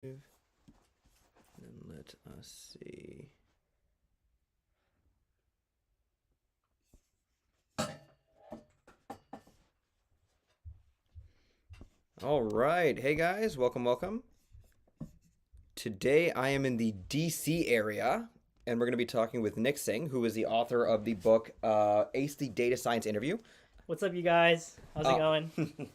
And let us see. All right. Hey guys, welcome. Today I am in the DC area and we're going to be talking with Nick Singh, who is the author of the book Ace the Data Science Interview. What's up, you guys? How's it Uh, going?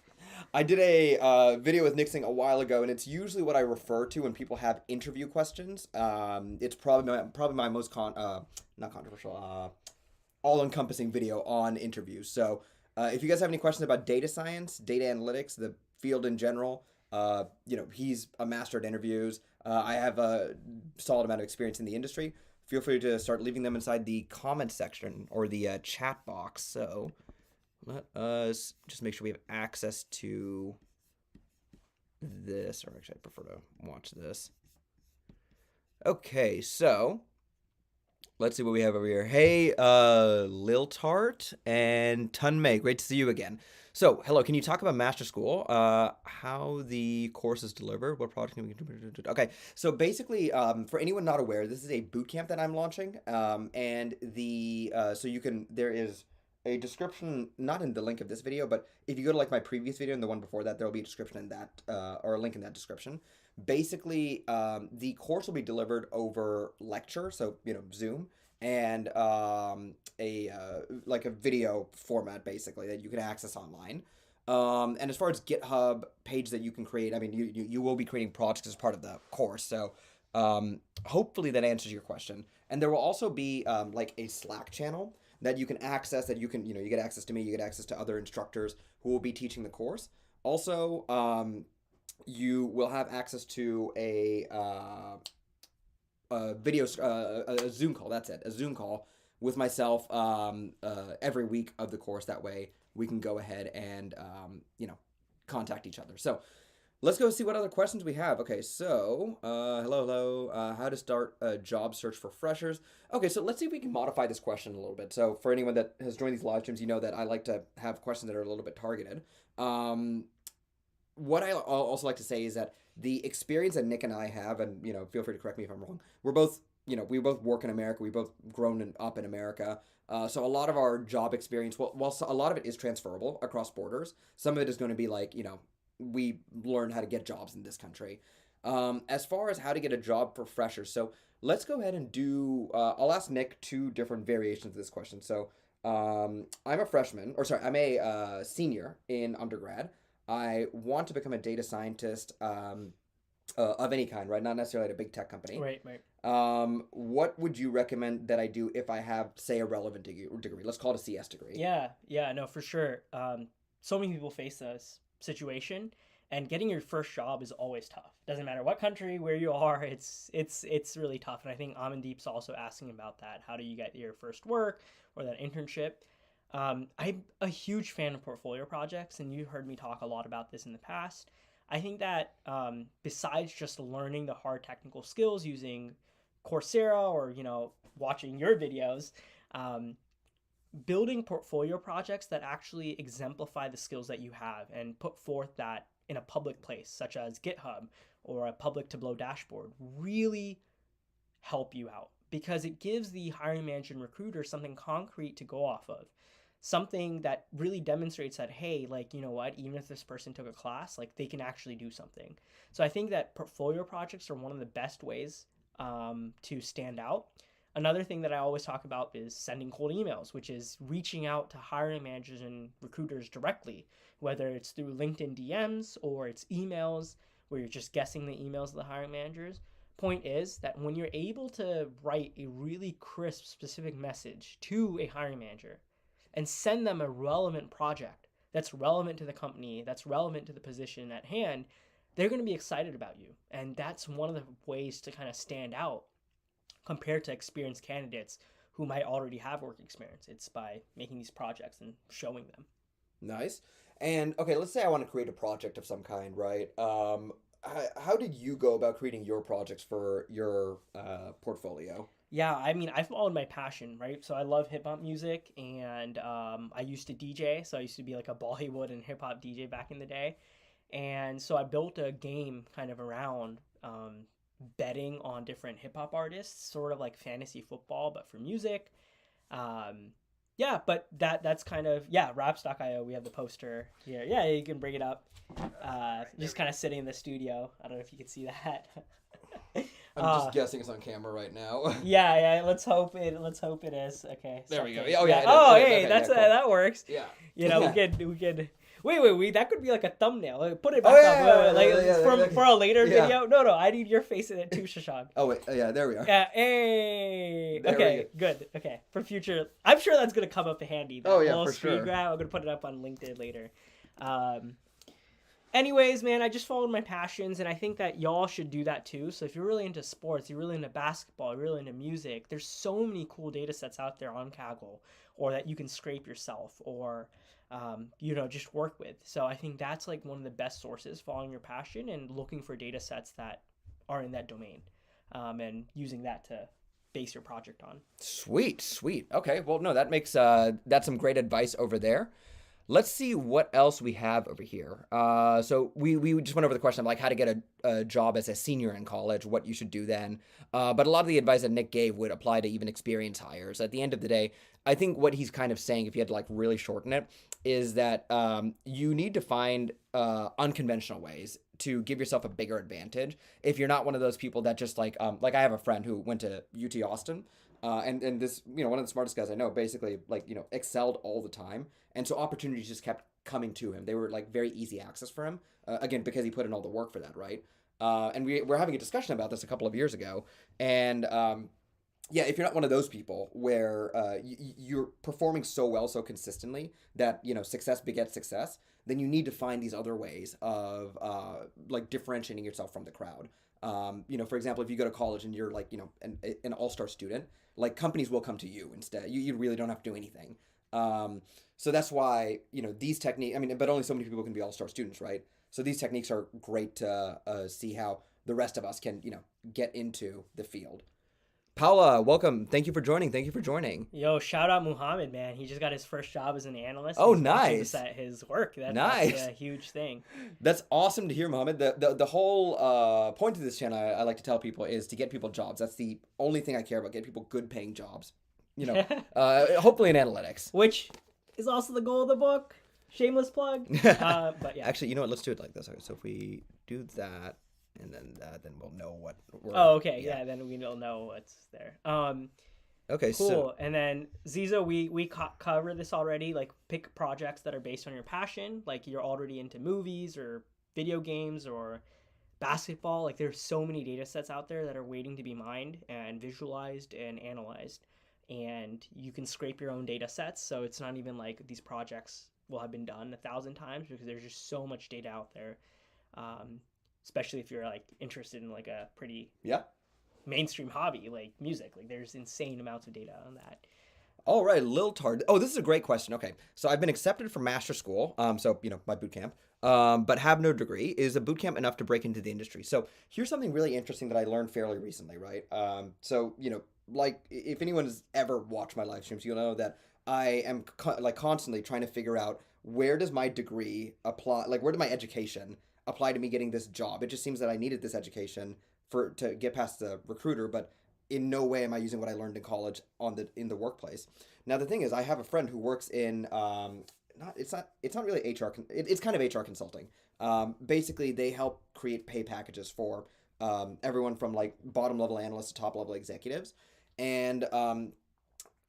I did a video with Nick Singh a while ago, and it's usually what I refer to when people have interview questions. It's probably my most not controversial, all-encompassing video on interviews. So if you guys have any questions about data science, data analytics, the field in general, he's a master at interviews. I have a solid amount of experience in the industry. Feel free to start leaving them inside the comment section or the chat box. So let us just make sure we have access to this, or actually, I prefer to watch this. Okay, so let's see what we have over here. Hey, Lil Tart and Tun Mei, great to see you again. So, hello, can you talk about Master School? How the course is delivered? What project can we do? Okay, so basically, for anyone not aware, this is a boot camp that I'm launching, and so there is a description, not in the link of this video, but if you go to like my previous video and the one before that, there will be a description in that, or a link in that description. Basically, the course will be delivered over lecture, so Zoom, and a like a video format basically that you can access online. And as far as GitHub page that you can create, I mean, you will be creating projects as part of the course, so hopefully that answers your question. And there will also be like a Slack channel that you can access, that you get access to me, you get access to other instructors who will be teaching the course. Also, you will have access to a Zoom call. That's it, a Zoom call with myself every week of the course. That way we can go ahead and contact each other. So let's go see what other questions we have. Okay, so hello. How to start a job search for freshers? Okay, so let's see if we can modify this question a little bit. So for anyone that has joined these live streams, you know that I like to have questions that are a little bit targeted. What I also like to say is that the experience that Nick and I have, and feel free to correct me if I'm wrong. We're both, we both work in America. We both up in America. So a lot of our job experience, while a lot of it is transferable across borders, some of it is going to be like, we learned how to get jobs in this country. As far as how to get a job for freshers, so let's go ahead and do. I'll ask Nick two different variations of this question. So I'm a freshman, or sorry, I'm a senior in undergrad. I want to become a data scientist of any kind, right? Not necessarily at a big tech company. Right, right. What would you recommend that I do if I have, say, a relevant degree? Let's call it a CS degree. Yeah, no, for sure. So many people face this situation, and getting your first job is always tough. Doesn't matter what country, where you are, it's really tough. And I think Amandeep's also asking about that. How do you get your first work or that internship? I'm a huge fan of portfolio projects, and you heard me talk a lot about this in the past. I think that besides just learning the hard technical skills using Coursera or watching your videos, um, building portfolio projects that actually exemplify the skills that you have and put forth that in a public place such as GitHub or a public Tableau dashboard really help you out because it gives the hiring manager and recruiter something concrete to go off of, something that really demonstrates that, hey, like, you know what, even if this person took a class, like, they can actually do something. So I think that portfolio projects are one of the best ways to stand out. Another thing that I always talk about is sending cold emails, which is reaching out to hiring managers and recruiters directly, whether it's through LinkedIn DMs or it's emails where you're just guessing the emails of the hiring managers. Point is that when you're able to write a really crisp, specific message to a hiring manager and send them a relevant project that's relevant to the company, that's relevant to the position at hand, they're going to be excited about you. And that's one of the ways to kind of stand out compared to experienced candidates who might already have work experience. It's by making these projects and showing them. Nice. And okay, let's say I want to create a project of some kind, right? How did you go about creating your projects for your portfolio? Yeah, I mean, I followed my passion, right? So I love hip hop music, and I used to DJ. So I used to be like a Bollywood and hip hop DJ back in the day. And so I built a game kind of around betting on different hip hop artists, sort of like fantasy football, but for music. Um, yeah, but that's kind of, yeah, raps.io. We have the poster here. Yeah, you can bring it up. Just kind of sitting in the studio. I don't know if you can see that. I'm just guessing it's on camera right now. Yeah. Let's hope it is. Okay. There we go. something. Oh, yeah. Oh, Okay, hey, okay, that's yeah, cool. that works. Yeah. We could. Wait. That could be like a thumbnail. Like, put it Oh, back yeah, up. yeah, For a later yeah. video. No. I need your face in it too, Shashank. Oh, wait. Yeah, there we are. Yeah. Hey. There we Okay. Good. Okay. For future, I'm sure that's gonna come up handy. That Oh, yeah, little for screen sure. grab. I'm gonna put it up on LinkedIn later. Anyways, man, I just followed my passions, and I think that y'all should do that too. So if you're really into sports, you're really into basketball, you're really into music, there's so many cool data sets out there on Kaggle, or that you can scrape yourself, or just work with. So I think that's like one of the best sources, following your passion and looking for data sets that are in that domain, and using that to base your project on. Sweet. Okay. Well, no, that makes that's some great advice over there. Let's see what else we have over here. So we just went over the question of like how to get a job as a senior in college, what you should do then. But a lot of the advice that Nick gave would apply to even experienced hires. At the end of the day, I think what he's kind of saying, if you had to like really shorten it, is that you need to find unconventional ways to give yourself a bigger advantage. If you're not one of those people that just like I have a friend who went to UT Austin. And this, one of the smartest guys I know, basically excelled all the time. And so opportunities just kept coming to him. They were like very easy access for him. Again, because he put in all the work for that, right? And we were having a discussion about this a couple of years ago. And if you're not one of those people where you're performing so well, so consistently that, success begets success, then you need to find these other ways of differentiating yourself from the crowd. For example, if you go to college and you're like, an all-star student, like companies will come to you instead. You really don't have to do anything. So that's why, these techniques, but only so many people can be all-star students, right? So these techniques are great to see how the rest of us can, get into the field. Paula, welcome. Thank you for joining. Yo, shout out Muhammad, man. He just got his first job as an analyst. Oh, He's nice. At his work. Nice. That's a huge thing. That's awesome to hear, Muhammad. The whole point of this channel, I like to tell people, is to get people jobs. That's the only thing I care about, get people good paying jobs. Hopefully in analytics. Which is also the goal of the book. Shameless plug. But yeah. Actually, let's do it like this. Okay, so if we do that, and then that, then we'll know what we're... Oh, okay. Yeah, then we'll know what's there. Okay, cool. So... And then Zizo, we covered this already. Like, pick projects that are based on your passion. Like, you're already into movies or video games or basketball. Like, there's so many data sets out there that are waiting to be mined and visualized and analyzed. And you can scrape your own data sets. So it's not even like these projects will have been done 1,000 times, because there's just so much data out there. Especially if you're like interested in like a pretty mainstream hobby like music. Like, there's insane amounts of data on that. All right, Lil Tard. Oh, this is a great question. Okay, so I've been accepted for master school, so my boot camp, but have no degree. Is a boot camp enough to break into the industry? So here's something really interesting that I learned fairly recently, right? Like if anyone has ever watched my live streams, you'll know that I am constantly trying to figure out, where does my degree apply? Like, where did my education apply to me getting this job? It just seems that I needed this education to get past the recruiter, but in no way am I using what I learned in college in the workplace. Now the thing is, I have a friend who works in it's not really HR. It's kind of HR consulting. Basically, they help create pay packages for everyone from like bottom level analysts to top level executives. And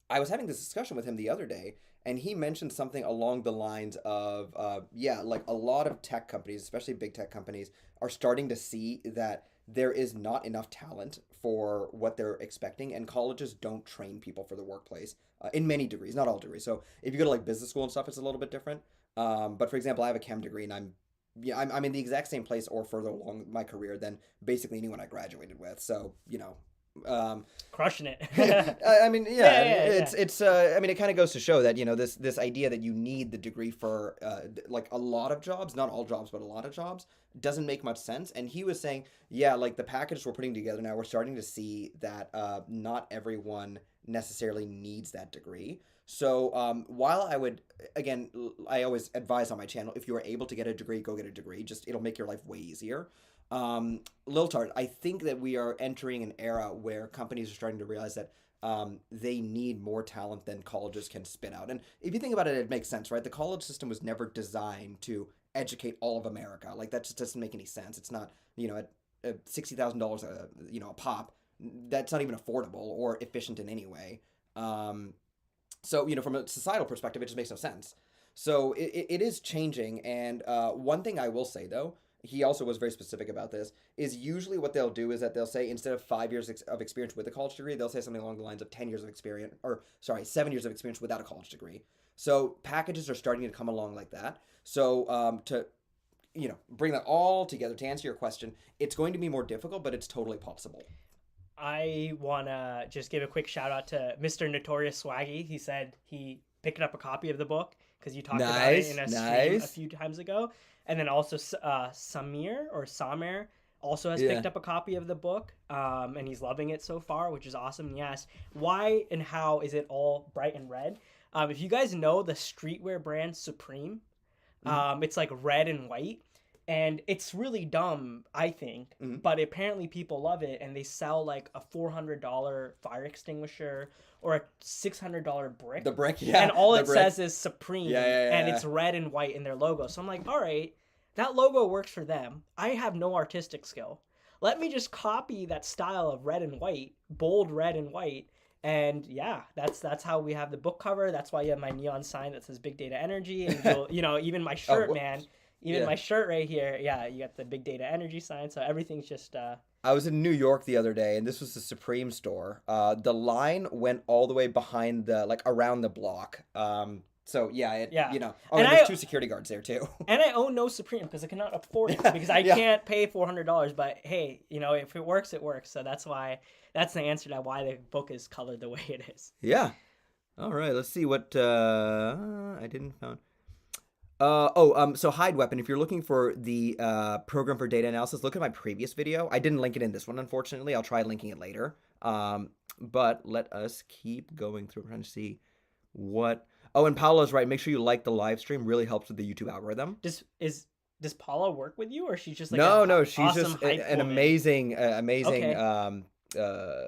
I was having this discussion with him the other day, and he mentioned something along the lines of, like a lot of tech companies, especially big tech companies, are starting to see that there is not enough talent for what they're expecting, and colleges don't train people for the workplace in many degrees, not all degrees. So if you go to like business school and stuff, it's a little bit different. But for example, I have a chem degree, and I'm in the exact same place or further along my career than basically anyone I graduated with. So, crushing it. It's it kind of goes to show that, this idea that you need the degree for like a lot of jobs, not all jobs, but a lot of jobs, doesn't make much sense. And he was saying, like the package we're putting together now, we're starting to see that not everyone necessarily needs that degree. So while I always advise on my channel, if you are able to get a degree, go get a degree. Just, it'll make your life way easier. Lil Tart, I think that we are entering an era where companies are starting to realize that they need more talent than colleges can spit out. And if you think about it, it makes sense, right? The college system was never designed to educate all of America. Like that just doesn't make any sense. It's not, at $60,000 a pop. That's not even affordable or efficient in any way. So from a societal perspective, it just makes no sense. So it is changing. And one thing I will say though, he also was very specific about this, is usually what they'll do is that they'll say instead of 5 years of experience with a college degree, they'll say something along the lines of 10 years of experience, or sorry, 7 years of experience without a college degree. So packages are starting to come along like that. So to bring that all together to answer your question, it's going to be more difficult, but it's totally possible. I want to just give a quick shout out to Mr. Notorious Swaggy. He said he picked up a copy of the book because you talked about it in a stream a few times ago. And then also Samer also has picked up a copy of the book, and he's loving it so far, which is awesome. And he asked, why and how is it all bright and red? If you guys know the streetwear brand Supreme, it's like red and white. And it's really dumb, I think, but apparently people love it, and they sell like a $400 fire extinguisher or a $600 brick. The brick, yeah. And all it brick. says is Supreme, and it's red and white in their logo. So I'm like, all right, that logo works for them. I have no artistic skill. Let me just copy that style of red and white, bold red and white. And yeah, that's how we have the book cover. That's why you have my neon sign that says Big Data Energy, and even my shirt, man. Even my shirt right here, you got the Big Data Energy sign, so everything's just... I was in New York the other day, and this was the Supreme store. The line went all the way behind around the block. So, and there's 2 security guards there, too. And I own no Supreme, because I cannot afford it, because I can't pay $400, but hey, if it works, it works. So that's the answer to why the book is colored the way it is. Yeah. All right, let's see what I didn't found. So Hide Weapon, if you're looking for the program for data analysis, look at my previous video. I didn't link it in this one, unfortunately. I'll try linking it later. But let us keep going through. I'm trying to see what... Oh, and Paula's right. Make sure you like the live stream. Really helps with the YouTube algorithm. Does Paula work with you, or she's just like no, she's awesome just an amazing okay.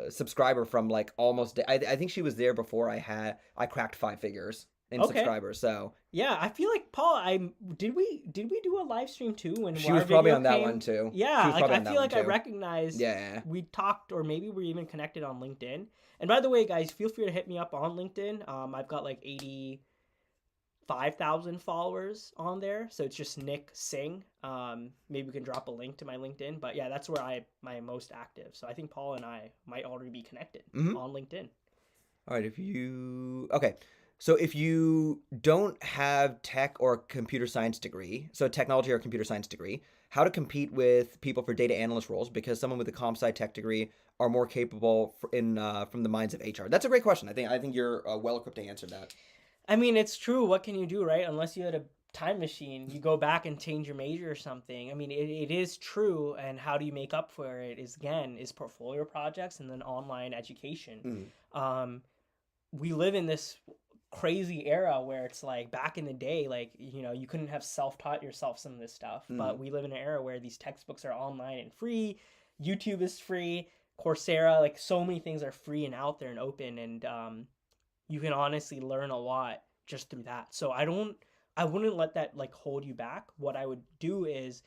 Subscriber from almost... I think she was there before I cracked 5 figures in subscribers. So yeah, I feel like Paula, did we do a live stream too when she was probably on that one too? Yeah, I feel like I recognized. Yeah, we talked, or maybe we're even connected on LinkedIn. And by the way, guys, feel free to hit me up on LinkedIn. I've got 85,000 followers on there, so it's just Nick Singh. Maybe we can drop a link to my LinkedIn, but yeah, that's where I'm most active. So I think Paula and I might already be connected on LinkedIn. All right, So if you don't have tech or computer science degree, so technology or computer science degree, how to compete with people for data analyst roles, because someone with a comp sci tech degree are more capable from the minds of HR? That's a great question. I think you're well equipped to answer that. I mean, it's true. What can you do, right? Unless you had a time machine, you go back and change your major or something. I mean, it is true. And how do you make up for it is portfolio projects and then online education. We live in this crazy era where it's like back in the day, you couldn't have self-taught yourself some of this stuff, but we live in an era where these textbooks are online and free. YouTube is free. Coursera, so many things are free and out there and open, and you can honestly learn a lot just through that. So I wouldn't let that hold you back. What I would do is,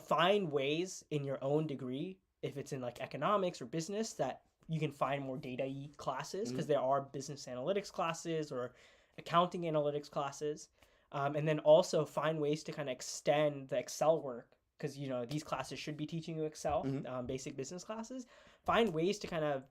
find ways in your own degree, if it's in economics or business, that you can find more data-y classes, because there are business analytics classes or accounting analytics classes. And then also find ways to kind of extend the Excel work, because, these classes should be teaching you Excel, basic business classes. Find ways to kind of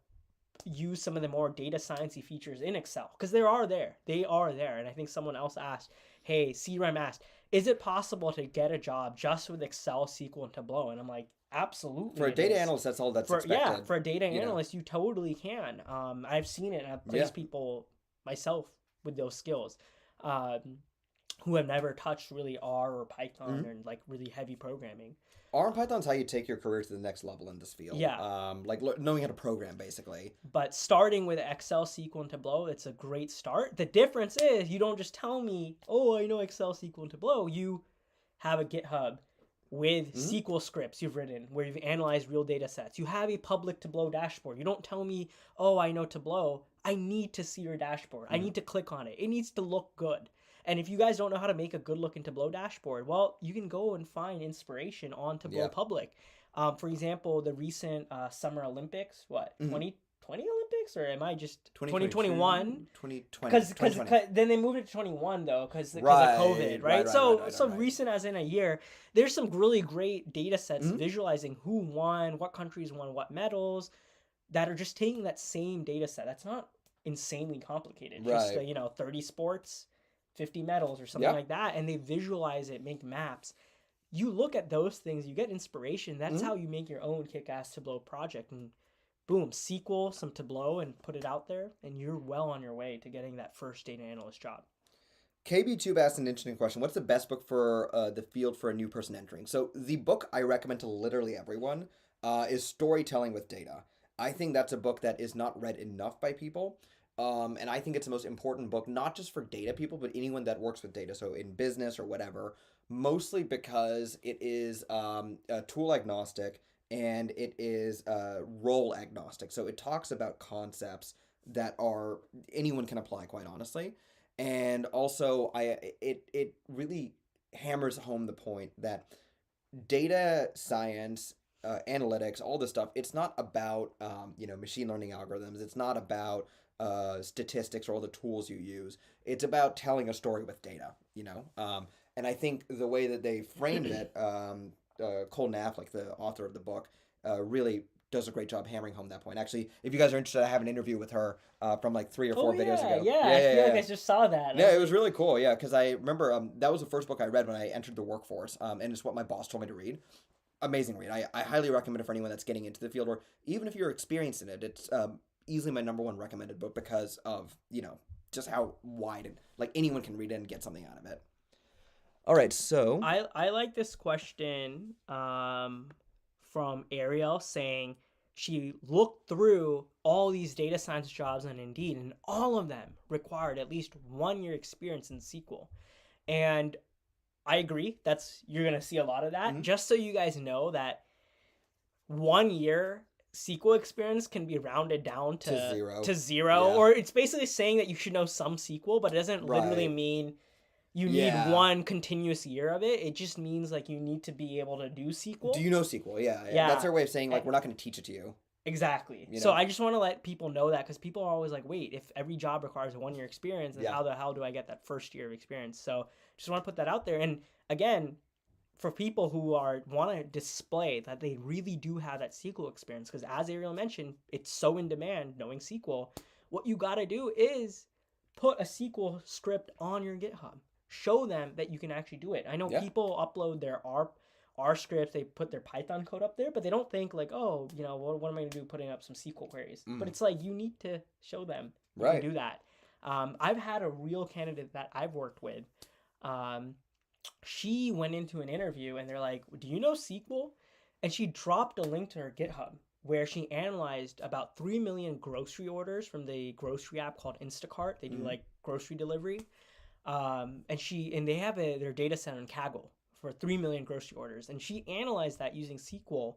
use some of the more data sciencey features in Excel, because they are there. And I think someone else asked, hey, CRM asked, is it possible to get a job just with Excel, SQL, and Tableau? And I'm like, absolutely. For a data analyst, that's all that's expected. Yeah, for a data analyst, you totally can. I've seen it, and I've placed people myself with those skills who have never touched really R or Python or really heavy programming. R and Python's how you take your career to the next level in this field. Yeah. Knowing how to program, basically. But starting with Excel, SQL, and Tableau, it's a great start. The difference is you don't just tell me, oh, I know Excel, SQL, and Tableau. You have a GitHub with Hmm. SQL scripts you've written where you've analyzed real data sets. You have a public Tableau dashboard. You don't tell me, oh, I know Tableau. I need to see your dashboard. I Hmm. need to click on it. It needs to look good. And if you guys don't know how to make a good looking Tableau dashboard, well, you can go and find inspiration on Tableau Yeah. Public. For example, the recent Summer Olympics, what, Hmm. 2020 Olympics? Or am I just 2021? 2022, 2020, Because 2020. then they moved it to 21 though because of Right, COVID, right, right? right, right, So right, so right. recent as in a year, there's some really great data sets Hmm. visualizing who won, what countries won what medals, that are just taking that same data set. That's not insanely complicated. Just Right. 30 sports, 50 medals or something Yeah. like that, and they visualize it, make maps. You look at those things, you get inspiration. That's Hmm. how you make your own kick-ass Tableau project, and boom, SQL, some Tableau, and put it out there, and you're well on your way to getting that first data analyst job. KB2 asked an interesting question. What's the best book for the field for a new person entering? So the book I recommend to literally everyone is Storytelling with Data. I think that's a book that is not read enough by people. And I think it's the most important book, not just for data people, but anyone that works with data. So in business or whatever, mostly because it is tool agnostic and it is role agnostic. So it talks about concepts that are anyone can apply, quite honestly. And also it really hammers home the point that data science, analytics, all this stuff, it's not about machine learning algorithms. It's not about statistics or all the tools you use. It's about telling a story with data. And I think the way that they framed it, Cole Knapp, like the author of the book, really does a great job hammering home that point. Actually, if you guys are interested, I have an interview with her from like three or Oh four videos yeah, ago. yeah. Yeah, I yeah, feel like yeah. I just saw that. And I Yeah, was it was like, really cool. Yeah, because I remember that was the first book I read when I entered the workforce, and it's what my boss told me to read. Amazing read. I highly recommend it for anyone that's getting into the field, or even if you're experienced in it. It's easily my number one recommended book because of just how wide and like anyone can read it and get something out of it. All right, so I like this question from Ariel saying she looked through all these data science jobs on Indeed, and all of them required at least 1 year experience in SQL. And I agree. You're gonna see a lot of that. mhm, Just so you guys know that 1 year SQL experience can be rounded down to to zero. zero, Yeah. or it's basically saying that you should know some SQL, but it doesn't literally Right. mean you need Yeah. one continuous year of it. It just means like you need to be able to do Do SQL. you know SQL? Yeah, yeah. That's Yeah, their way of saying e- like we're not going to teach it to you. exactly. You So know? I just want to let people know that because people are always like, wait, if every job requires a 1 year experience, then Yeah. how the hell do I get that first year of experience? So just want to put that out there. And again, for people who are want to display that they really do have that SQL experience, because as Ariel mentioned, it's so in demand knowing SQL. What you got to do is put a SQL script on your GitHub. Show them that you can actually do it. I know Yeah. people upload their R scripts, they put their Python code up there, but they don't think like, oh, what am I gonna do putting up some SQL queries? But Mm. it's like you need to show them you can Right. do that. I've had a real candidate that I've worked with. Um, she went into an interview and they're like, "Do you know SQL?" And she dropped a link to her GitHub where she analyzed about 3 million grocery orders from the grocery app called Instacart. They do Mm. like grocery delivery. And they have their data set on Kaggle for 3 million grocery orders. And she analyzed that using SQL,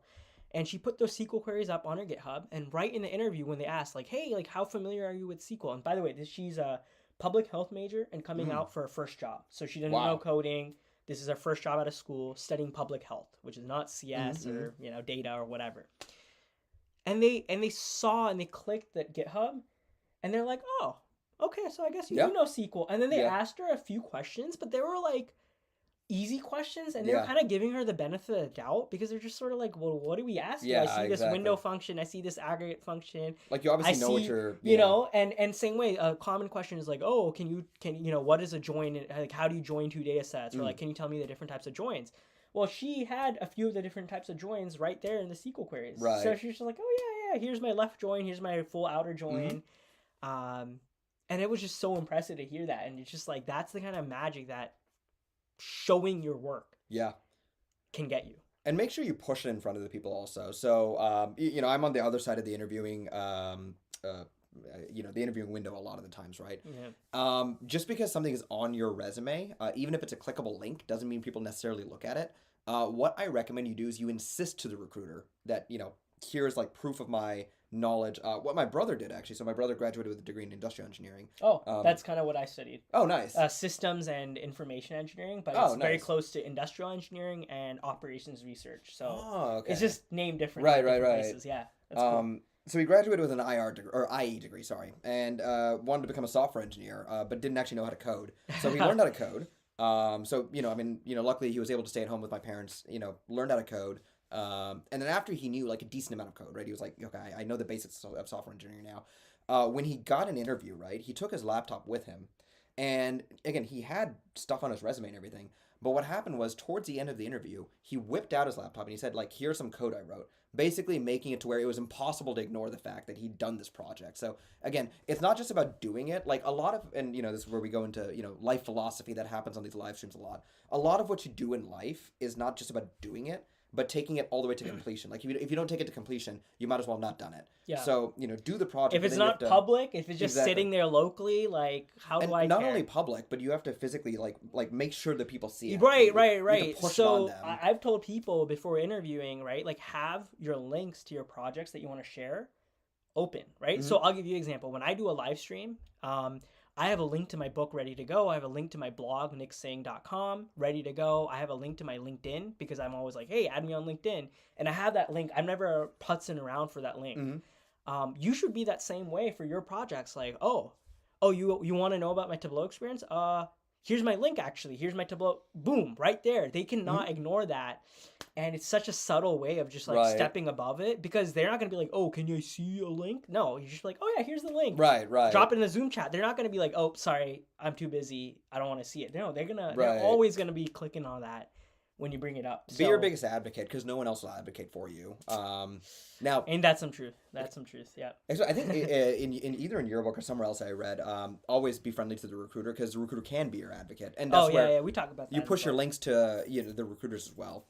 and she put those SQL queries up on her GitHub. And right in the interview, when they asked, like, hey, like, how familiar are you with SQL? And by the way, she's a public health major and coming Mm. out for her first job. So she didn't know Wow. coding. This is her first job out of school studying public health, which is not CS Mm-hmm. or, data or whatever. And they saw and they clicked that GitHub and they're like, oh, okay, so I guess you Yeah. do know SQL. And then they Yeah. asked her a few questions, but they were like easy questions, and they're Yeah. kind of giving her the benefit of the doubt because they're just sort of like, well, what do we ask you? I Yeah. see this window Exactly. function, I see this aggregate function, Like you I obviously know what see, you're. Yeah. and same way, a common question is like, oh, what is a join? Like, how do you join two data sets? Or Mm. like, can you tell me the different types of joins? Well, she had a few of the different types of joins right there in the SQL queries. So Right. she's just like, oh yeah, here's my left join, here's my full outer Mm-hmm. join. Um, and it was just so impressive to hear that. And it's just like, that's the kind of magic that showing your work Yeah. can get you. And make sure you push it in front of the people also. So, I'm on the other side of the interviewing, the interviewing window a lot of the times, right? Yeah. Just because something is on your resume, even if it's a clickable link, doesn't mean people necessarily look at it. what I recommend you do is you insist to the recruiter that, here's like proof of my knowledge. What my brother did actually. So my brother graduated with a degree in industrial engineering. Oh, Um, that's kind of what I studied. oh, nice. Systems and information engineering, but Oh, it's very nice. close to industrial engineering and operations research. So Oh, it's okay. just named differently Right, in right, different right. places. Yeah, that's cool. So he graduated with an IR degree, or IE degree, sorry, and wanted to become a software engineer, but didn't actually know how to code. So he learned how to code. So luckily he was able to stay at home with my parents. Learned how to code. And then after he knew like a decent amount of code, right? He was like, okay, I know the basics of software engineering now. When he got an interview, right, he took his laptop with him, and again, he had stuff on his resume and everything. But what happened was towards the end of the interview, he whipped out his laptop and he said, like, here's some code I wrote, basically making it to where it was impossible to ignore the fact that he'd done this project. So again, it's not just about doing it. Like a lot of, and this is where we go into, life philosophy that happens on these live streams a lot. A lot of what you do in life is not just about doing it, but taking it all the way to completion. Like if you don't take it to completion, you might as well not done it. Yeah. So, do the project. If But it's then you not have to, public, if it's just exactly. sitting there locally, like how do And I not care? only public, but you have to physically like make sure that people see it. Right, You right, have to right. push it on So them. I've told people before interviewing, right, like have your links to your projects that you want to share open, right? So I'll give you an example. When I do a live stream, I have a link to my book ready to go. I have a link to my blog, nicksing.com, ready to go. I have a link to my LinkedIn because I'm always like, hey, add me on LinkedIn. And I have that link. I'm never putzing around for that link. You should be that same way for your projects. Like, you want to know about my Tableau experience? Here's my link actually. Here's my Tableau. Boom, right there. They cannot ignore that. And it's such a subtle way of just like Right. stepping above it because they're not going to be like, oh, can you see a link? No, you're just like, oh yeah, here's the link. Right, right. Drop it in the Zoom chat. They're not going to be like, oh, sorry, I'm too busy. I don't want to see it. No, they're Right. always going to be clicking on that when you bring it up. Be your biggest advocate because no one else will advocate for you. Now, And that's some truth. That's some truth. Yeah. actually, I think in either in your book or somewhere else I read, always be friendly to the recruiter because the recruiter can be your advocate, and that's where yeah. We talk about that. you in push the your book. links to the recruiters as well.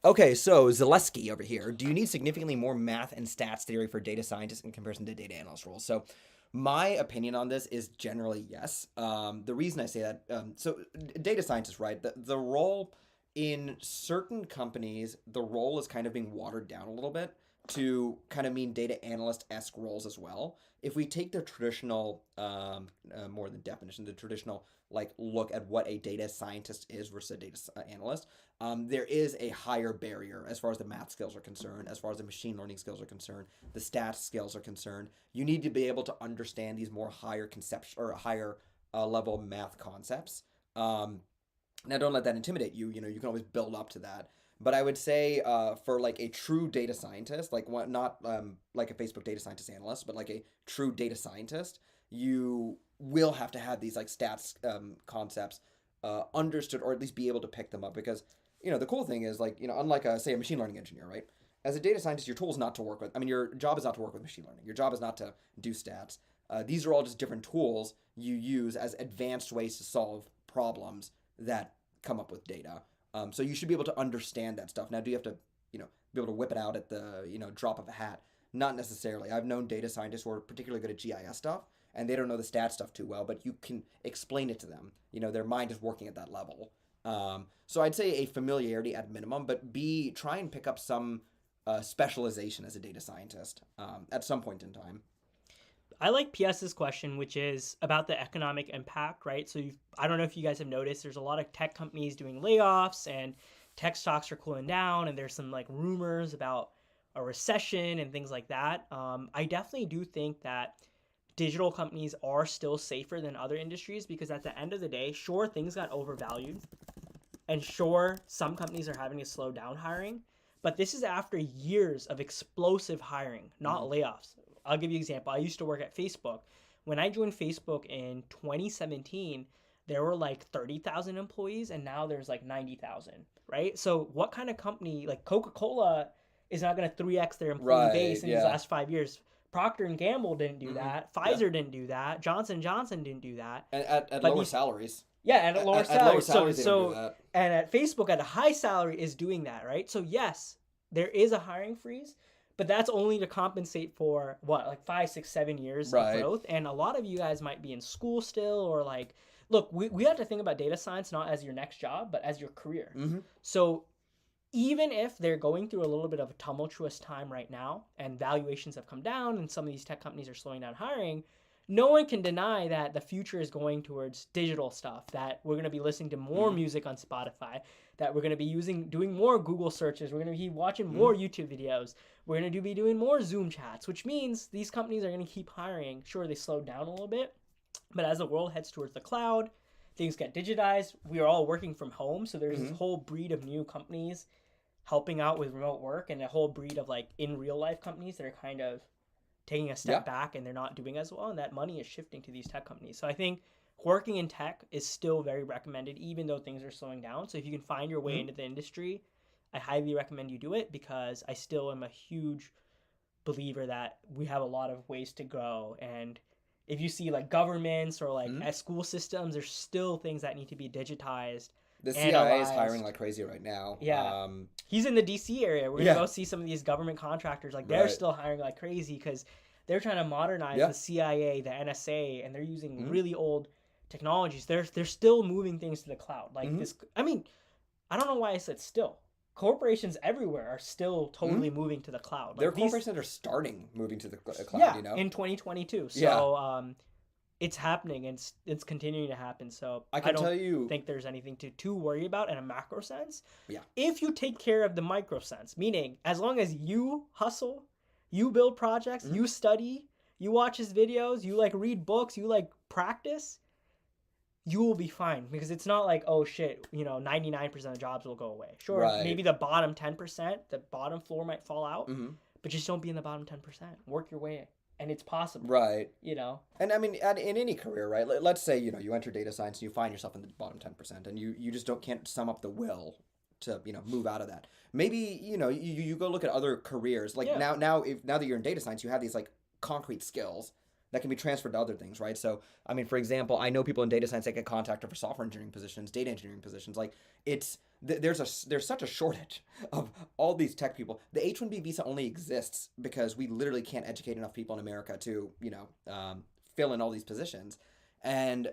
Okay, so Zaleski over here. Do you need significantly more math and stats theory for data scientists in comparison to data analyst roles? So my opinion on this is generally yes. The reason I say that, so data scientists, right? The role in certain companies, the role is kind of being watered down a little bit to kind of mean data analyst-esque roles as well. If we take the traditional, more the definition, the traditional like look at what a data scientist is versus a data analyst, there is a higher barrier as far as the math skills are concerned, as far as the machine learning skills are concerned, the stats skills are concerned. You need to be able to understand these more higher conceptual or higher level math concepts. Now, don't let that intimidate you. You can always build up to that. But I would say for like a true data scientist, like what not like a Facebook data scientist analyst, but like a true data scientist, you will have to have these like stats concepts understood or at least be able to pick them up because the cool thing is like unlike say a machine learning engineer, right? As a data scientist, your tool is not to work with. I mean, your job is not to work with machine learning. Your job is not to do stats. These are all just different tools you use as advanced ways to solve problems that come up with data. So you should be able to understand that stuff. Now, do you have to, be able to whip it out at the, drop of a hat? Not necessarily. I've known data scientists who are particularly good at GIS stuff, and they don't know the stat stuff too well, but you can explain it to them. Their mind is working at that level. So I'd say a familiarity at minimum, but try and pick up some specialization as a data scientist at some point in time. I like PS's question, which is about the economic impact, right? So I don't know if you guys have noticed, there's a lot of tech companies doing layoffs and tech stocks are cooling down and there's some like rumors about a recession and things like that. I definitely do think that digital companies are still safer than other industries because at the end of the day, sure, things got overvalued and sure, some companies are having to slow down hiring, but this is after years of explosive hiring, not layoffs. I'll give you an example. I used to work at Facebook. When I joined Facebook in 2017, there were like 30,000 employees and now there's like 90,000, right? So what kind of company, like Coca-Cola is not going to 3x their employee base in these last 5 years. Procter and Gamble didn't do that. Pfizer didn't do that. Johnson Johnson didn't do that. And at lower salaries. Yeah, and at lower salaries. At lower salaries, they don't do So that. and at Facebook at a high salary is doing that, right? So yes, there is a hiring freeze, but that's only to compensate for what, like 5, 6, 7 years of growth. And a lot of you guys might be in school still or like, look, we have to think about data science not as your next job, but as your career. So even if they're going through a little bit of a tumultuous time right now and valuations have come down and some of these tech companies are slowing down hiring, no one can deny that the future is going towards digital stuff, that we're going to be listening to more music on Spotify, that we're going to be doing more Google searches, we're going to be watching more YouTube videos, we're going to be doing more Zoom chats, which means these companies are going to keep hiring. Sure, they slowed down a little bit, but as the world heads towards the cloud, things get digitized. We are all working from home, so there's this whole breed of new companies helping out with remote work, and a whole breed of like in real life companies that are kind of taking a step back and they're not doing as well, and that money is shifting to these tech companies. So I think working in tech is still very recommended even though things are slowing down. So if you can find your way into the industry, I highly recommend you do it, because I still am a huge believer that we have a lot of ways to go. And if you see like governments or like at school systems, there's still things that need to be digitized. The CIA is hiring Analyzed. like crazy right now. Yeah. He's in the DC area. We're going to go see some of these government contractors. Like, they're still hiring like crazy because they're trying to modernize the CIA, the NSA, and they're using really old technologies. They're still moving things to the cloud. Like this, I mean, I don't know why I said still. Corporations everywhere are still totally moving to the cloud. Like, there are corporations that are starting moving to the cloud, yeah, you know? in 2022. So, it's happening, and it's continuing to happen. So I don't think there's anything to worry about in a macro sense. Yeah. If you take care of the micro sense, meaning as long as you hustle, you build projects, you study, you watch his videos, you like read books, you like practice, you will be fine, because it's not like, oh shit, 99% of jobs will go away. Sure, maybe the bottom 10%, the bottom floor might fall out, but just don't be in the bottom 10%. Work your way, and it's possible. Right. And I mean, in any career, right? Let's say, you enter data science and you find yourself in the bottom 10%, and you just can't sum up the will to, move out of that. Maybe, you go look at other careers. Like now that you're in data science, you have these like concrete skills that can be transferred to other things, right? So, I mean, for example, I know people in data science that get contacted for software engineering positions, data engineering positions. Like, there's such a shortage of all these tech people. The H-1B visa only exists because we literally can't educate enough people in America to, fill in all these positions. And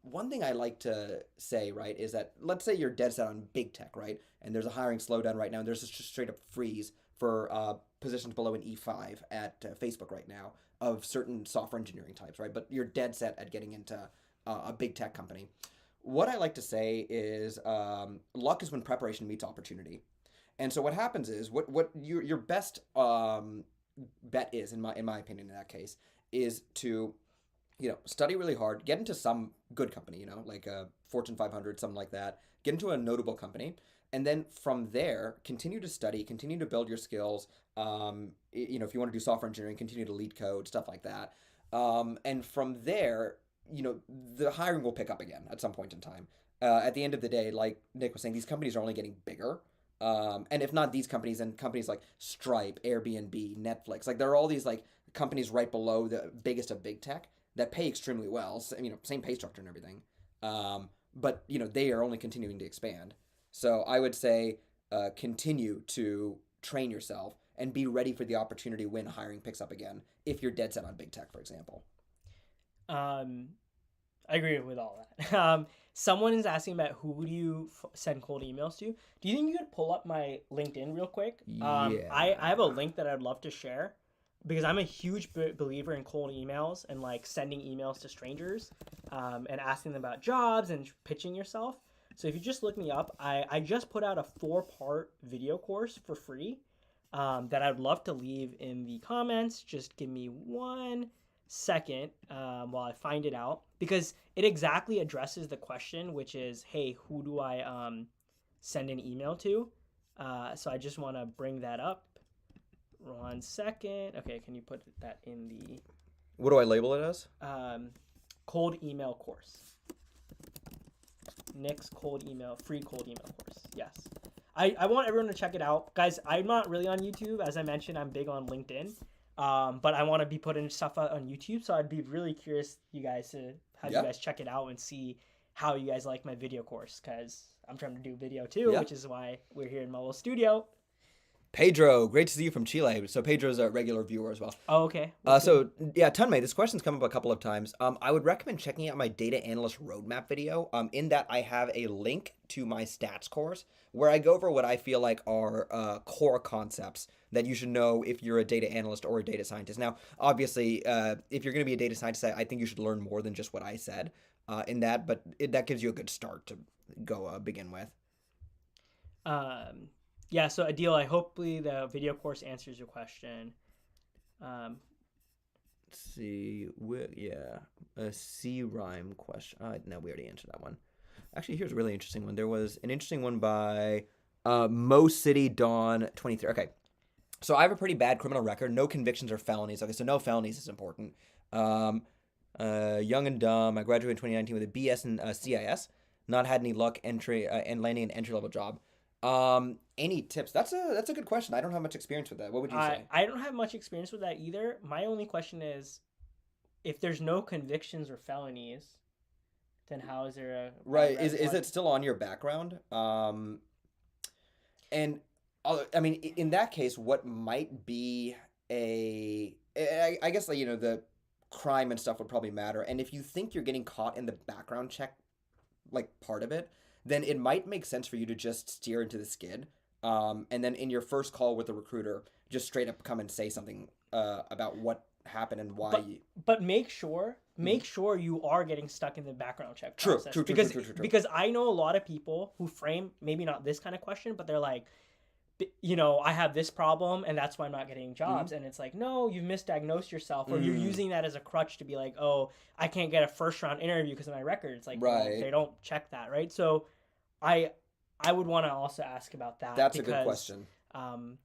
one thing I like to say, right, is that let's say you're dead set on big tech, right? And there's a hiring slowdown right now, and there's just straight up freeze for positions below an E5 at Facebook right now of certain software engineering types, right? But you're dead set at getting into a big tech company. What I like to say is luck is when preparation meets opportunity. And so what happens is what your best bet is, in my opinion, in that case, is to study really hard, get into some good company, like a Fortune 500, something like that, get into a notable company, and then from there, continue to study, continue to build your skills. If you want to do software engineering, continue to lead code, stuff like that. And from there, the hiring will pick up again at some point in time. At the end of the day, like Nick was saying, these companies are only getting bigger. And if not these companies, then companies like Stripe, Airbnb, Netflix, like there are all these like companies right below the biggest of big tech that pay extremely well. So, same pay structure and everything. But they are only continuing to expand. So I would say continue to train yourself and be ready for the opportunity when hiring picks up again, if you're dead set on big tech, for example. I agree with all that. Someone is asking about who do you send cold emails to. Do you think you could pull up my LinkedIn real quick? I have a link that I'd love to share, because I'm a huge believer in cold emails and like sending emails to strangers and asking them about jobs and pitching yourself. So if you just look me up, I just put out a 4-part video course for free that I'd love to leave in the comments. Just give me 1 second while I find it out, because it exactly addresses the question, which is, hey, who do I send an email to? So I just want to bring that up. 1 second. Okay, can you put that in the... What do I label it as? Cold email course. Nick's free cold email course. Yes. I want everyone to check it out. Guys, I'm not really on YouTube. As I mentioned, I'm big on LinkedIn. But I want to be putting stuff out on YouTube, so I'd be really curious you guys to have you guys check it out and see how you guys like my video course, because I'm trying to do video too, which is why we're here in my little studio. Pedro, great to see you from Chile. So Pedro's a regular viewer as well. Oh, okay. What's good? So yeah, Tunmei, this question's come up a couple of times. I would recommend checking out my data analyst roadmap video. In that I have a link to my stats course where I go over what I feel like are core concepts that you should know if you're a data analyst or a data scientist. Now, obviously, if you're going to be a data scientist, I think you should learn more than just what I said in that, but that gives you a good start to go begin with. Um, yeah. So Adil, I hopefully the video course answers your question. Um, Let's see, yeah, a C rhyme question. No, we already answered that one. Actually, here's a really interesting one. There was an interesting one by Mo City Dawn 23. Okay, so I have a pretty bad criminal record. No convictions or felonies. Okay, so no felonies is important. Um, Young and dumb. I graduated in 2019 with a BS in CIS. Not had any luck entry and landing an entry level job. Any tips? That's a good question. I don't have much experience with that. What would you say? I don't have much experience with that either. My only question is, if there's no convictions or felonies, then how is there a Right. background? Is What? it still on your background? And I mean, in that case, what might be I guess like the crime and stuff would probably matter. And if you think you're getting caught in the background check like part of it, then it might make sense for you to just steer into the skid. And then in your first call with the recruiter, just straight up come and say something about what happened and why. But but make sure Mhm. you are getting stuck in the background check True, process, true, true, true, because true, true, true. I know a lot of people who frame maybe not this kind of question, but they're like, I have this problem and that's why I'm not getting Hmm. jobs. And it's like, no, you've misdiagnosed yourself, or you're Mm, using that as a crutch to be like, oh, I can't get a first round interview because of my record. It's like, well, right. they don't check that, right? So I I would want to also ask about that, That's a good because question. um,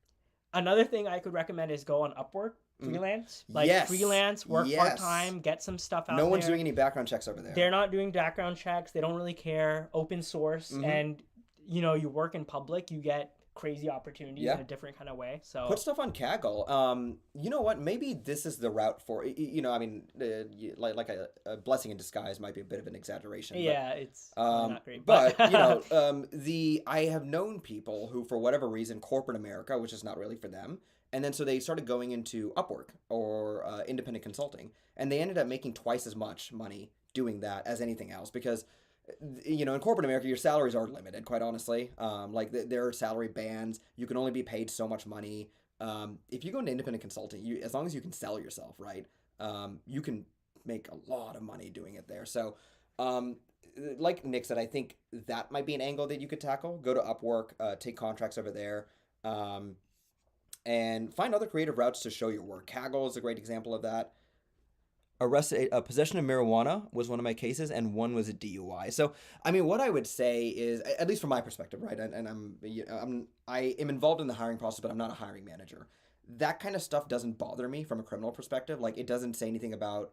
another thing I could recommend is go on Upwork, Mhm. freelance, like Yes. freelance, work part Yes. time, get some stuff No out one's doing there. any background checks over there. They're not doing background checks. They don't really care. Open source, Hmm. and you work in public, you get crazy opportunities in Yeah. a different kind of way. Put So stuff on Kaggle. You know what? Maybe this is the route for. I mean, like a blessing in disguise might be a bit of an exaggeration, yeah, it's probably not great, but but the I have known people who, for whatever reason, corporate America, which is not really for them, and then so they started going into Upwork or independent consulting, and they ended up making twice as much money doing that as anything else because in corporate America, your salaries are limited, quite honestly. Like there are salary bands. You can only be paid so much money. If you go into independent consulting, as long as you can sell yourself, right, you can make a lot of money doing it there. So, um, like Nick said, I think that might be an angle that you could tackle. Go to Upwork, take contracts over there, um, and find other creative routes to show your work. Kaggle is a great example of that. Arrested possession of marijuana was one of my cases, and one was a DUI. So, I mean, what I would say is, at least from my perspective, right? And I am involved in the hiring process, but I'm not a hiring manager. That kind of stuff doesn't bother me from a criminal perspective. Like, it doesn't say anything about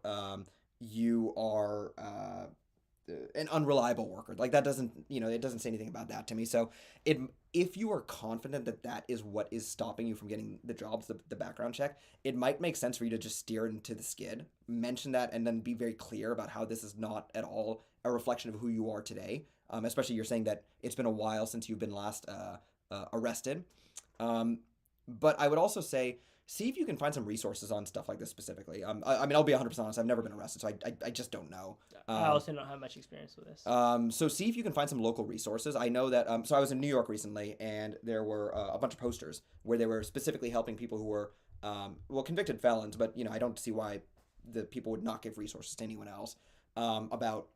you are an unreliable worker. Like that doesn't, it doesn't say anything about that to me. So it if you are confident that that is what is stopping you from getting the jobs, the background check, it might make sense for you to just steer into the skid, mention that, and then be very clear about how this is not at all a reflection of who you are today. Especially you're saying that it's been a while since you've been last arrested. Um, but I would also say see if you can find some resources on stuff like this specifically. I mean, I'll be 100% honest. I've never been arrested, so I just don't know. I Um, also don't have much experience with this. so see if you can find some local resources. I know that. So I was in New York recently, and there were a bunch of posters where they were specifically helping people who were, convicted felons. But I don't see why the people would not give resources to anyone else about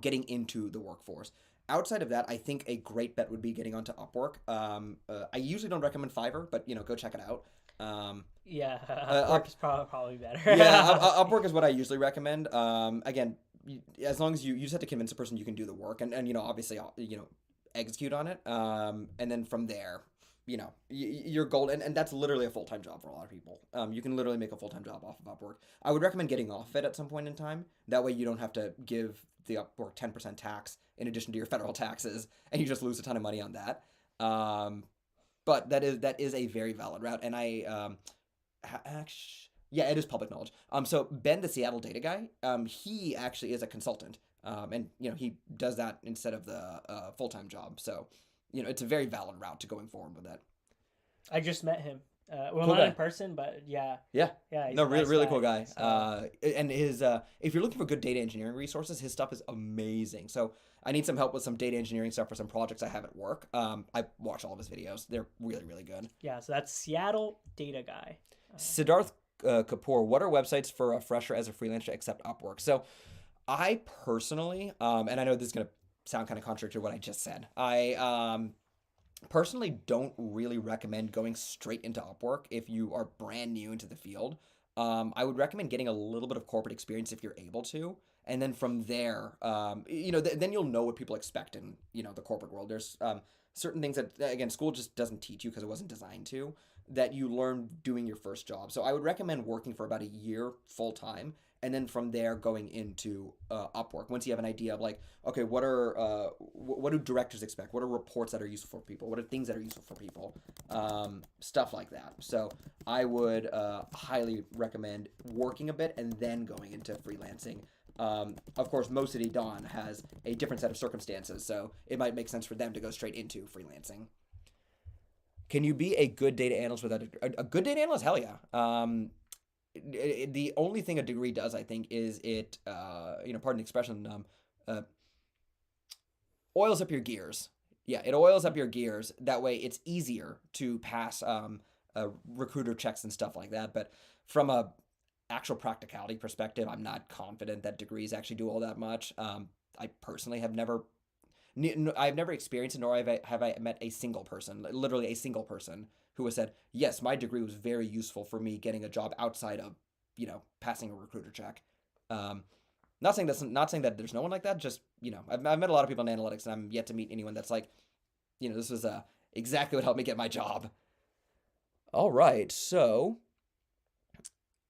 getting into the workforce. Outside of that, I think a great bet would be getting onto Upwork. I usually don't recommend Fiverr, but go check it out. Um, Yeah, Up, Upwork is probably better. yeah, Upwork is what I usually recommend. Again, as long as you just have to convince a person you can do the work, and obviously execute on it. And then from there, you're gold, and that's literally a full time job for a lot of people. You can literally make a full time job off of Upwork. I would recommend getting off it at some point in time. That way, you don't have to give the Upwork 10% tax in addition to your federal taxes, and you just lose a ton of money on that. Um, but that is a very valid route, and I actually, yeah, it is public knowledge. So Ben, the Seattle data guy, he actually is a consultant, and he does that instead of the full time job. So, it's a very valid route to going forward with that. I just met him. Well, Cool not in guy. person, but yeah, Yeah. yeah, he's No, a really, nice really cool guy. guy. So And his if you're looking for good data engineering resources, his stuff is amazing. So I need some help with some data engineering stuff for some projects I have at work. I watch all of his videos. They're really, really good. yeah, so that's Seattle data guy. Siddharth Kapoor, what are websites for a fresher as a freelancer except Upwork? So I personally, and I know this is gonna sound kind of contradictory to what I just said. I personally don't really recommend going straight into Upwork if you are brand new into the field. I would recommend getting a little bit of corporate experience if you're able to, and then from there, then you'll know what people expect in the corporate world. There's certain things that again school just doesn't teach you because it wasn't designed to that you learn doing your first job. So I would recommend working for about a year full time, and then from there going into Upwork. Once you have an idea of like, okay, what do directors expect? What are reports that are useful for people? What are things that are useful for people? Stuff like that. So I would highly recommend working a bit and then going into freelancing. Of course, Mo City Dawn has a different set of circumstances, so it might make sense for them to go straight into freelancing. Can you be a good data analyst without a good data analyst? Hell yeah. The only thing a degree does, I think, is it, pardon the expression, uh, oils up your gears. Yeah, it oils up your gears. That way, it's easier to pass recruiter checks and stuff like that. But from a actual practicality perspective, I'm not confident that degrees actually do all that much. I personally have never I've never experienced it, nor have I met a single person, literally a single person, who has said, "Yes, my degree was very useful for me getting a job outside of, passing a recruiter check." Um, not saying that there's no one like that. Just I've met a lot of people in analytics, and I'm yet to meet anyone that's like, this was exactly what helped me get my job. All right, so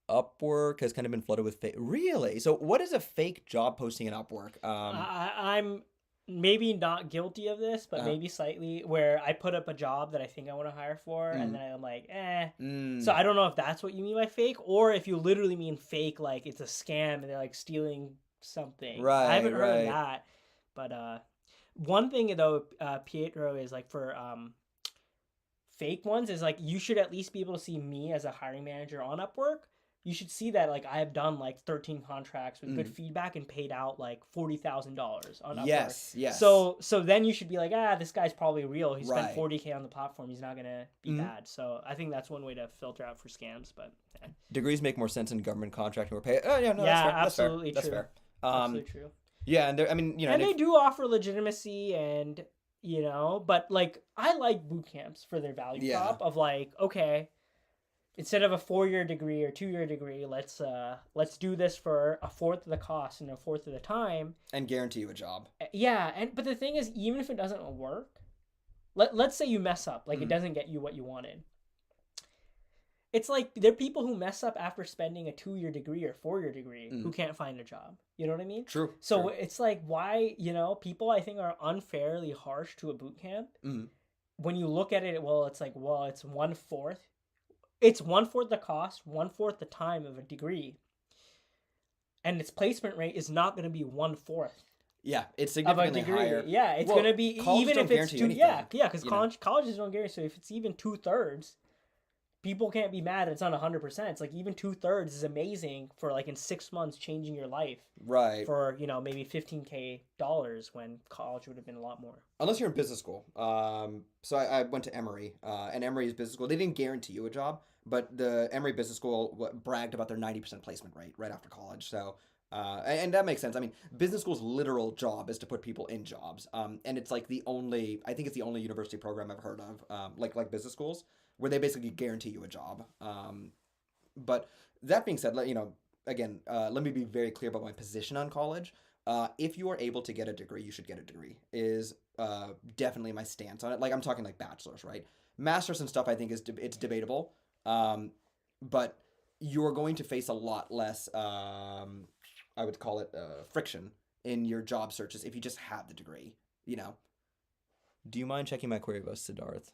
Upwork has kind of been flooded with fake. Really? So what is a fake job posting in Upwork? I'm maybe not guilty of this, but Uh, maybe slightly, where I put up a job that I think I want to hire for, and mm, then I'm like, eh. So mm, I don't know if that's what you mean by fake, or if you literally mean fake, like it's a scam and they're like stealing something. I right, haven't heard of right. that, but one thing though, Pietro, is like for fake ones is like you should at least be able to see me as a hiring manager on Upwork. You should see that like I have done like 13 contracts with good Mm. feedback and paid out like $40,000 on Upwork. Yes, yes. So then you should be like, this guy's probably real. He spent Right. 40K on the platform. He's not gonna be Mm. bad. So I think that's one way to filter out for scams. But Degrees make more sense in government contracting or pay. Oh yeah, no, that's yeah, fair. That's fair. absolutely That's true. fair. Um, Absolutely true. yeah, and there, I mean, And they do offer legitimacy and but like I like boot camps for their value yeah, prop of like, okay, instead of a 4-year degree or 2-year degree, let's do this for a fourth of the cost and a fourth of the time. and guarantee you a job. Yeah, and but the thing is, even if it doesn't work, let's say you mess up, like it Mm. doesn't get you what you wanted. It's like there are people who mess up after spending a 2-year degree or 4-year degree who Mm. can't find a job. You know what I mean? True. So True. it's like why, people I think are unfairly harsh to a boot camp. Mm. When you look at it, well, it's like, well, it's one fourth the cost, one fourth the time of a degree, and its placement rate is not going to be one fourth Yeah, it's of a significantly degree. higher. Yeah, it's Well, going to be colleges even don't if it's guarantee two. anything. Yeah, because You know. colleges don't guarantee. So if it's even 2/3, people can't be mad. It's not 100%. It's like even 2/3 is amazing for like in 6 months changing your life Right. for maybe $15K when college would have been a lot more. Unless you're in business school. So I went to Emory, and Emory's business school. They didn't guarantee you a job, but the Emory Business School bragged about their 90% placement rate right after college. So, and that makes sense. I mean, business school's literal job is to put people in jobs. And it's like I think it's the only university program I've heard of, like business schools, where they basically guarantee you a job. But that being said, again, let me be very clear about my position on college. If you are able to get a degree, you should get a degree. Is definitely my stance on it. Like I'm talking like bachelor's, right? Masters and stuff. I think it's debatable, but you're going to face a lot less. I would call it friction in your job searches if you just have the degree. You know. Do you mind checking my query about Siddharth?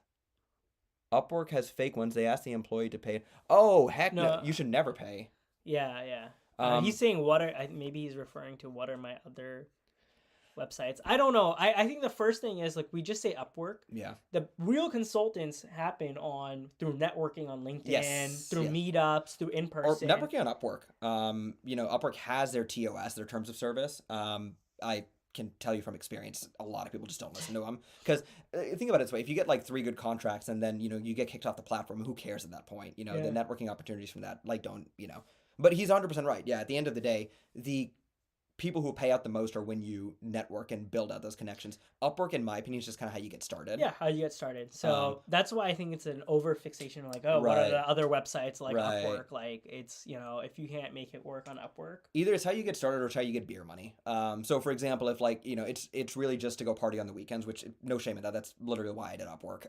Upwork has fake ones. They ask the employee to pay. Oh heck no! No, You should never pay. yeah, yeah. Um, He's saying maybe he's referring to what are my other. websites. I don't know. I think the first thing is like we just say Upwork. Yeah. The real consultants happen through networking on LinkedIn, Yes. through Yes. meetups, through in Or person. networking on Upwork. Upwork has their TOS, their terms of service. I can tell you from experience, a lot of people just don't listen to them because think about it this way: if you get like 3 good contracts and then you get kicked off the platform, who cares at that point? The Yeah. networking opportunities from that like don't. But he's 100% right. Yeah, at the end of the day, the people who pay out the most are when you network and build out those connections. Upwork, in my opinion, is just kind of how you get started. Yeah, how you get started. So that's why I think it's an over fixation. Like, oh, what are Right. the other websites like Right. Upwork? Like, it's if you can't make it work on Upwork. Either it's how you get started or it's how you get beer money. So for example, if like it's really just to go party on the weekends, which no shame in that. That's literally why I did Upwork.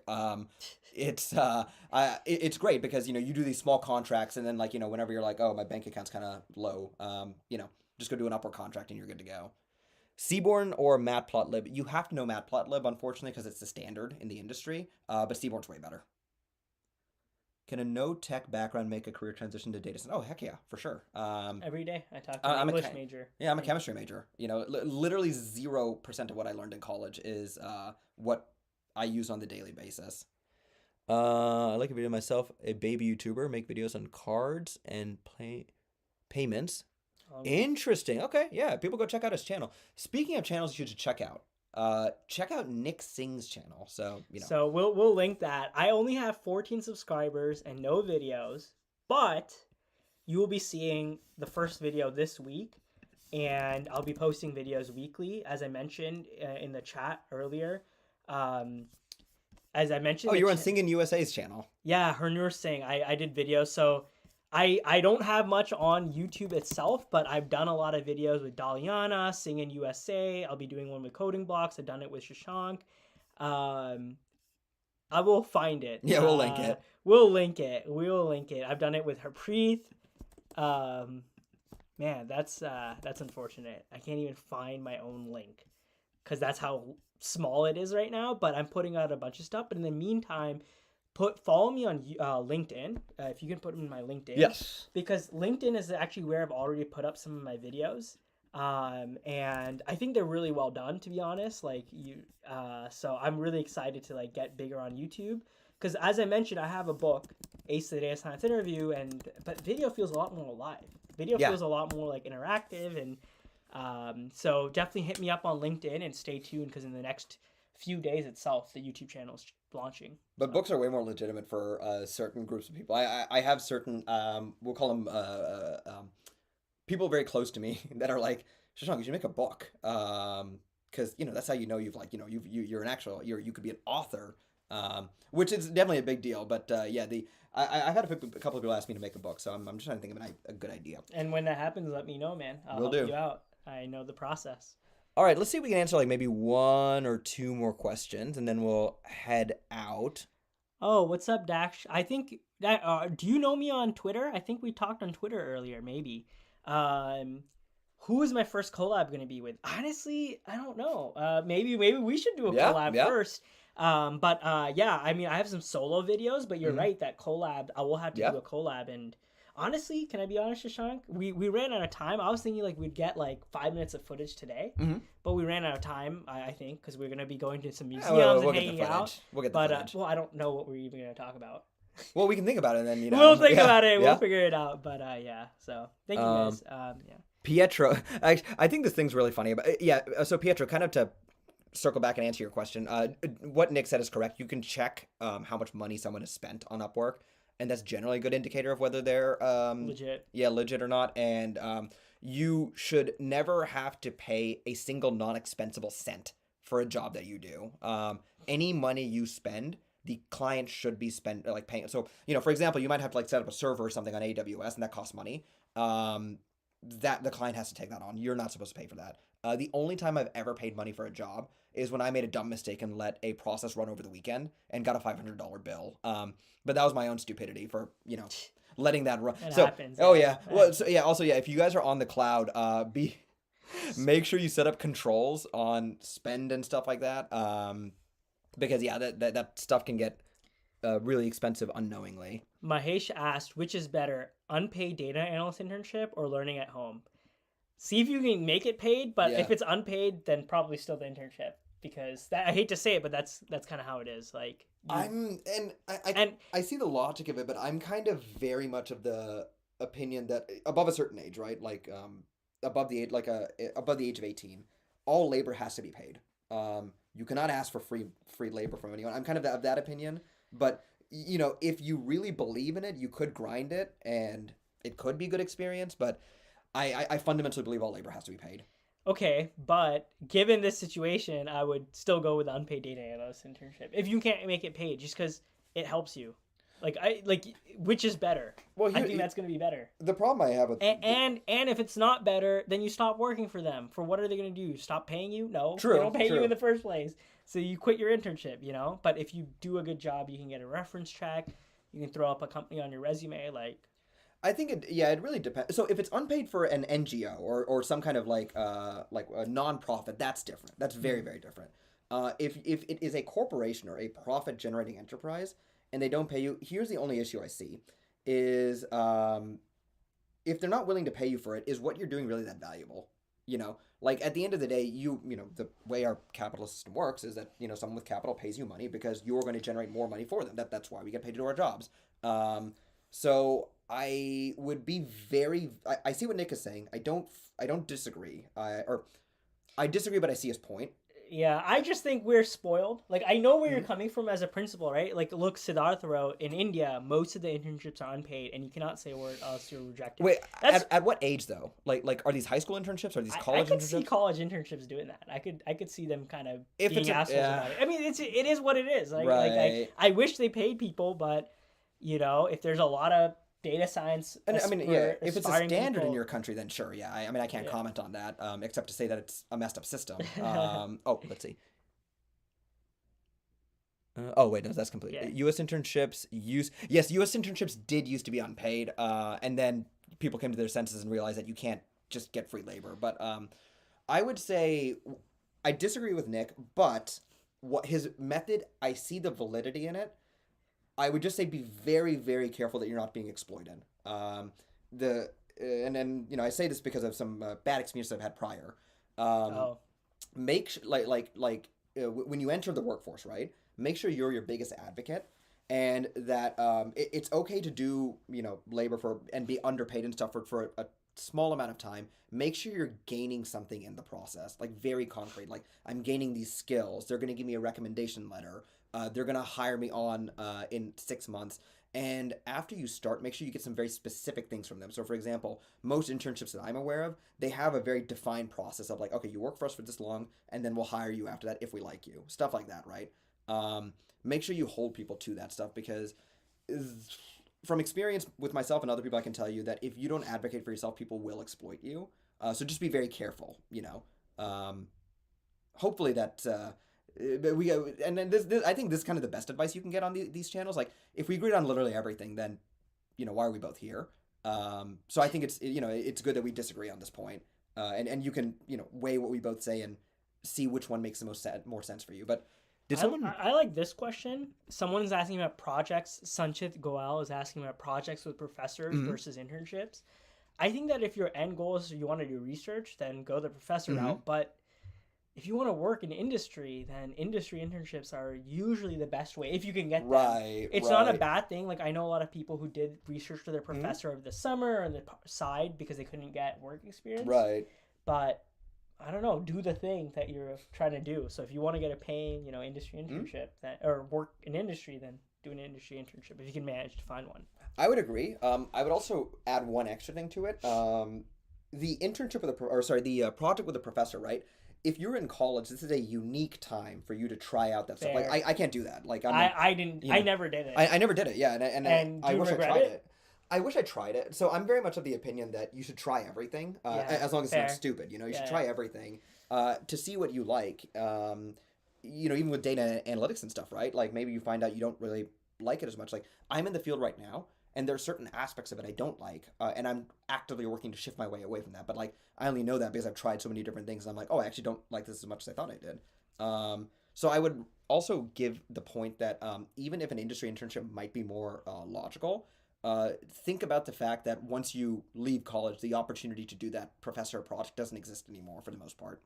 It's great because you do these small contracts and then like whenever you're like, oh, my bank account's kind of low, just go do an Upwork contract and you're good to go. Seaborn or Matplotlib? You have to know Matplotlib, unfortunately, because it's the standard in the industry. But Seaborn's way better. Can a no tech background make a career transition to data science? Oh, heck yeah, for sure. Every day I talk to I'm an English major. Yeah, I'm a chemistry major. Literally 0% of what I learned in college is what I use on the daily basis. I like a video myself, a baby YouTuber, make videos on cards and payments. Interesting. Okay, yeah, people go check out his channel. Speaking of channels you should check out Nick Singh's channel. So So we'll link that. I only have 14 subscribers and no videos, but you will be seeing the first video this week, and I'll be posting videos weekly, as I mentioned in the chat earlier. As I mentioned, oh, you were on Singing USA's channel. Yeah, her nurse Singh. I did videos, so I don't have much on YouTube itself, but I've done a lot of videos with Daliana, Singing USA. I'll be doing one with Coding Blocks. I've done it with Shashank. I will find it. Yeah, we'll link it. We'll link it. I've done it with Harpreet. Man, that's unfortunate. I can't even find my own link because that's how small it is right now. But I'm putting out a bunch of stuff. But in the meantime, follow me on LinkedIn. If you can put them in my LinkedIn. Yes. Because LinkedIn is actually where I've already put up some of my videos. And I think they're really well done, to be honest. So I'm really excited to like get bigger on YouTube. Because as I mentioned, I have a book, Ace the Data Science Interview, but video feels a lot more alive. Video feels a lot more like interactive, and so definitely hit me up on LinkedIn and stay tuned because in the next few days itself, the YouTube channel is launching. But books are way more legitimate for certain groups of people. I have certain we'll call them people very close to me that are like, Shashank, you should make a book because that's how you're an actual you could be an author. Which is definitely a big deal, but I've had a couple of people ask me to make a book, so I'm just trying to think of a good idea. And when that happens, let me know, man. I'll help you out. I know the process. All right, let's see if we can answer like maybe 1 or 2 more questions, and then we'll head out. Oh, what's up, Dax? I think that. Do you know me on Twitter? I think we talked on Twitter earlier, maybe. Who is my first collab going to be with? Honestly, I don't know. Maybe we should do a collab first. I mean, I have some solo videos, but you're right that collab, I will have to do a collab. And honestly, can I be honest, Shashank? We ran out of time. I was thinking like we'd get like 5 minutes of footage today, but we ran out of time, I think, because we're going to be going to some museums and hanging out. We'll get the footage. I don't know what we're even going to talk about. Well, we can think about it and then, We'll think about it. We'll figure it out. But so thank you guys. Pietro, I think this thing's really funny. So Pietro, kind of to circle back and answer your question, what Nick said is correct. You can check how much money someone has spent on Upwork, and that's generally a good indicator of whether they're legit or not. And you should never have to pay a single non-expensable cent for a job that you do. Any money you spend, the client should be paying. So, for example, you might have to set up a server or something on AWS, and that costs money. That the client has to take that on. You're not supposed to pay for that. The only time I've ever paid money for a job is when I made a dumb mistake and let a process run over the weekend and got a $500 bill. But that was my own stupidity for, letting that run. It happens. Oh yeah. Well, also, if you guys are on the cloud, make sure you set up controls on spend and stuff like that. Because that stuff can get really expensive unknowingly. Mahesh asked, which is better, unpaid data analyst internship or learning at home? See if you can make it paid, but Yeah. if it's unpaid, then probably still the internship, because that, I hate to say it, but that's kind of how it is. Like you I'm and and I see the logic of it, but I'm kind of very much of the opinion that above a certain age, right? Like above the age above the age of 18, all labor has to be paid. You cannot ask for free labor from anyone. I'm kind of that opinion, but you know, if you really believe in it, you could grind it and it could be good experience, but I fundamentally believe all labor has to be paid. okay, but given this situation, I would still go with the unpaid data analyst internship if you can't make it paid, just because it helps you. Which is better? Well, I think that's going to be better. the problem I have with And if it's not better, then you stop working for them. For what are they going to do? Stop paying you? No, they don't pay you in the first place. So you quit your internship, you know. But if you do a good job, you can get a reference check. You can throw up a company on your resume. Like, I think it really depends. So if it's unpaid for an NGO or some kind of like a nonprofit, that's different. That's very different. If it is a corporation or a profit generating enterprise and they don't pay you, here's the only issue I see is if they're not willing to pay you for it, is what you're doing really that valuable? You know, like at the end of the day, you know the way our capitalist system works is that you know someone with capital pays you money because you're going to generate more money for them. That's why we get paid to do our jobs. So I would be I see what Nick is saying. I don't disagree. I disagree, but I see his point. yeah, I just think we're spoiled. Like, I know where you're coming from as a principal, right? Like, look, Siddhartha wrote, in India, most of the internships are unpaid, and you cannot say a word else you're rejected. Wait, That's at what age though? Like are these high school internships? Are these I college could see internships? college internships doing that. I could see them kind of If it's being assholes yeah, about it. I mean, it is what it is. right. I wish they paid people, but you know, if there's a lot of data science And I mean, yeah, if it's a aspiring standard in people, your country, then sure, yeah. I mean, I can't yeah. comment on that, except to say that it's a messed up system. Oh, let's see. Oh wait, no, that's complete. Yeah. U.S. internships use yes, U.S. internships did used to be unpaid, and then people came to their senses and realized that you can't just get free labor. But I would say I disagree with Nick, but what his method, I see the validity in it. I would just say be very careful that you're not being exploited. The and then you know I say this because of some bad experiences I've had prior. Um, Oh, when you enter the workforce, right? Make sure you're your biggest advocate, and that it's okay to do you know labor for and be underpaid and stuff for a small amount of time. Make sure you're gaining something in the process, like very concrete. Like I'm gaining these skills. They're gonna give me a recommendation letter. They're gonna hire me on in 6 months. And after you start, make sure you get some very specific things from them. So, for example, most internships that I'm aware of, they have a very defined process of like, okay, you work for us for this long, and then we'll hire you after that if we like you. Stuff like that, right? Make sure you hold people to that stuff because from experience with myself and other people, I can tell you that if you don't advocate for yourself, people will exploit you. So just be very careful, you know. Hopefully that but we and then this I think this is kind of the best advice you can get on these channels. Like if we agreed on literally everything, then you know why are we both here? So I think it's you know it's good that we disagree on this point, and you can you know weigh what we both say and see which one makes the more sense for you. But did someone? I like this question. Someone's asking about projects. Sanchit Goel is asking about projects with professors Mhm. versus internships. I think that if your end goal is you want to do research, then go the professor Mhm. route. But if you want to work in industry, then industry internships are usually the best way if you can get them. Right, It's not a right. bad thing. Like I know a lot of people who did research for their Mhm. professor over the summer on the side because they couldn't get work experience. Right. But I don't know, do the thing that you're trying to do. So if you want to get a paying, you know, industry Mhm. internship that or work in industry, then do an industry internship if you can manage to find one. I would agree. I would also add one extra thing to it. The internship with or sorry, the project with a professor, right? If you're in college, this is a unique time for you to try out that stuff. Like Fair. I can't do that. Like I'm, I didn't you I know, never did it. I never did it. Yeah, And do I you wish I regret tried it? it. I wish I tried it. So I'm very much of the opinion that you should try everything, Yeah, as long as it's not fair. stupid. You know, you should Yeah. try everything to see what you like. You know, even with data analytics and stuff, right? Like maybe you find out you don't really like it as much. Like I'm in the field right now, and there are certain aspects of it I don't like, and I'm actively working to shift my way away from that. But like I only know that because I've tried so many different things. And I'm like, oh, I actually don't like this as much as I thought I did. So I would also give the point that even if an industry internship might be more logical, think about the fact that once you leave college, the opportunity to do that professor project doesn't exist anymore for the most part.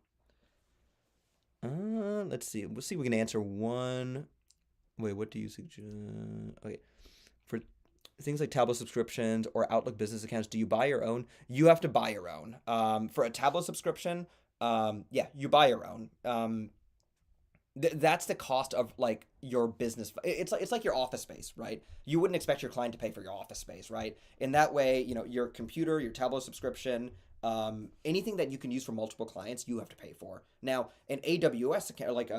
Let's see. We'll see if we can answer one. Wait, what do you suggest? Okay. For things like Tableau subscriptions or Outlook business accounts, do you buy your own? You have to buy your own. For a Tableau subscription, yeah, you buy your own. That's the cost of like your business. It's like your office space, right? You wouldn't expect your client to pay for your office space, right? In that way, your computer, your Tableau subscription, anything that you can use for multiple clients, you have to pay for. Now, an AWS account, like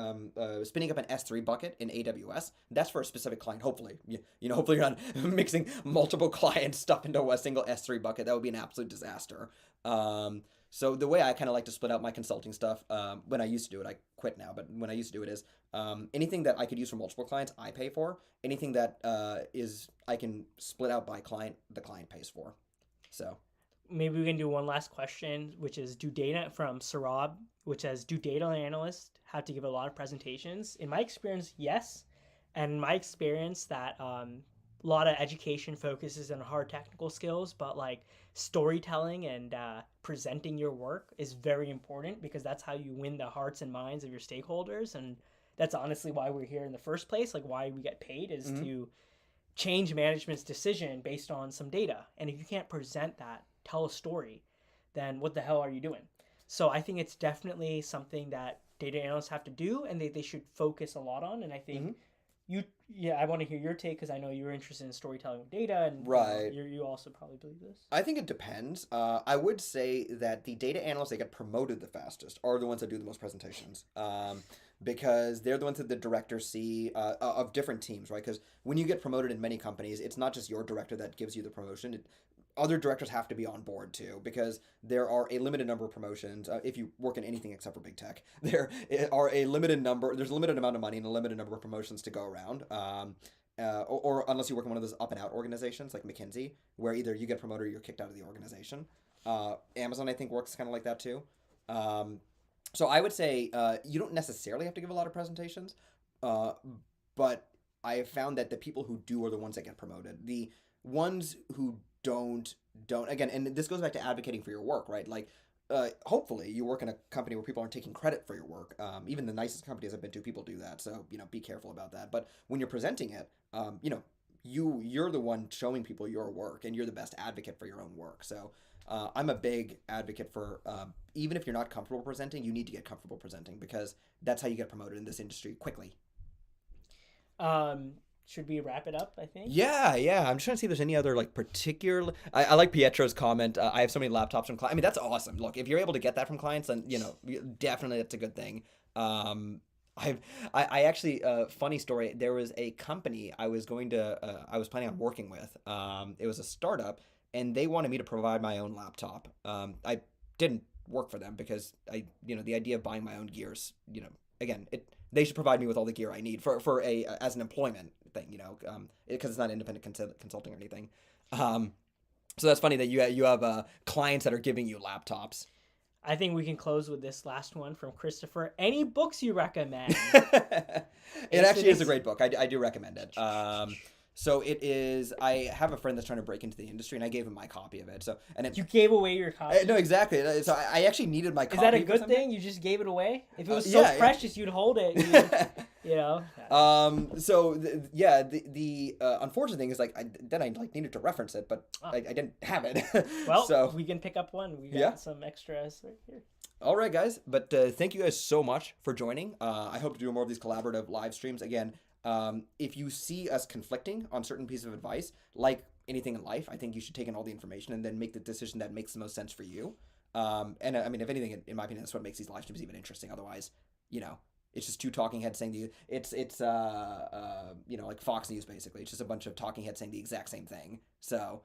spinning up an S3 bucket in AWS, that's for a specific client. Hopefully, hopefully you're not mixing multiple clients stuff into a single S3 bucket. That would be an absolute disaster. So the way I kind of like to split out my consulting stuff, when I used to do it, I quit now, but when I used to do it is anything that I could use for multiple clients, I pay for. Anything that is I can split out by client, the client pays for. So Maybe we can do one last question, which is do data from Sarab, which says, do data analysts have to give a lot of presentations? In my experience, yes. And in my experience that a lot of education focuses on hard technical skills, but like storytelling and presenting your work is very important because that's how you win the hearts and minds of your stakeholders. And that's honestly why we're here in the first place. Like why we get paid is to change management's decision based on some data. And if you can't present that, tell a story, then what the hell are you doing? So I think it's definitely something that data analysts have to do and they should focus a lot on. And I think I want to hear your take because I know you're interested in storytelling with data and right. You also probably believe this. I think it depends. I would say that the data analysts that get promoted the fastest are the ones that do the most presentations. Because they're the ones that the directors see of different teams, right? Because when you get promoted in many companies, it's not just your director that gives you the promotion. Other directors have to be on board too, because there are a limited number of promotions. If you work in anything except for big tech, there are a limited number. There's a limited amount of money and a limited number of promotions to go around. Or unless you work in one of those up and out organizations like McKinsey, where either you get promoted or you're kicked out of the organization. Amazon, I think, works kind of like that too. So I would say you don't necessarily have to give a lot of presentations, but I have found that the people who do are the ones that get promoted. The ones who don't again, and this goes back to advocating for your work, right? Like hopefully you work in a company where people aren't taking credit for your work. Even the nicest companies I've been to, people do that. So, be careful about that. But when you're presenting it, you're the one showing people your work and you're the best advocate for your own work. So I'm a big advocate for even if you're not comfortable presenting, you need to get comfortable presenting because that's how you get promoted in this industry quickly. Should we wrap it up, I think? Yeah. I'm just trying to see if there's any other like particular. I like Pietro's comment. I have so many laptops from clients. I mean, that's awesome. Look, if you're able to get that from clients, then definitely that's a good thing. I actually funny story. There was a company I was planning on working with. It was a startup, and they wanted me to provide my own laptop. I didn't work for them because the idea of buying my own gears, again, they should provide me with all the gear I need for a as an employment thing, because it's not independent consulting or anything. So that's funny that you have clients that are giving you laptops. I think we can close with this last one from Christopher. Any books you recommend? It actually is a great book. I do recommend it. So it is. I have a friend that's trying to break into the industry, and I gave him my copy of it. You gave away your copy. No, exactly. So I actually needed my copy. Is that a good thing? You just gave it away. If it was so precious, you'd hold it. So the unfortunate thing is I needed to reference it, but I didn't have it. Well, so we can pick up one. We got some extras right here. All right, guys. But thank you guys so much for joining. I hope to do more of these collaborative live streams again. If you see us conflicting on certain pieces of advice, like anything in life, I think you should take in all the information and then make the decision that makes the most sense for you. And I mean, if anything, in my opinion, that's what makes these live streams even interesting. Otherwise, it's just two talking heads saying it's like Fox News basically. It's just a bunch of talking heads saying the exact same thing. So